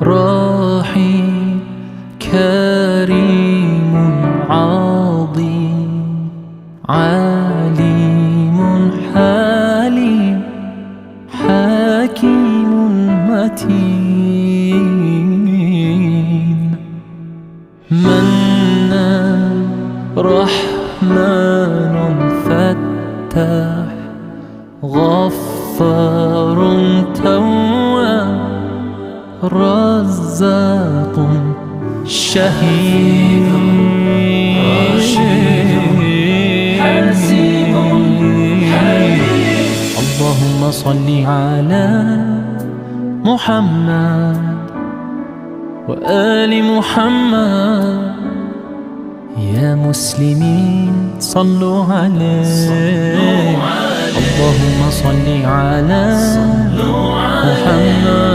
رحيم كريم عظيم عليم حليم حكيم متين منان رحمن فتاح غفار تواب رزاق شهيد حسيب حليم. اللهم صل على محمد وآل محمد. يا مسلمين صلوا عليه. اللهم صل على محمد.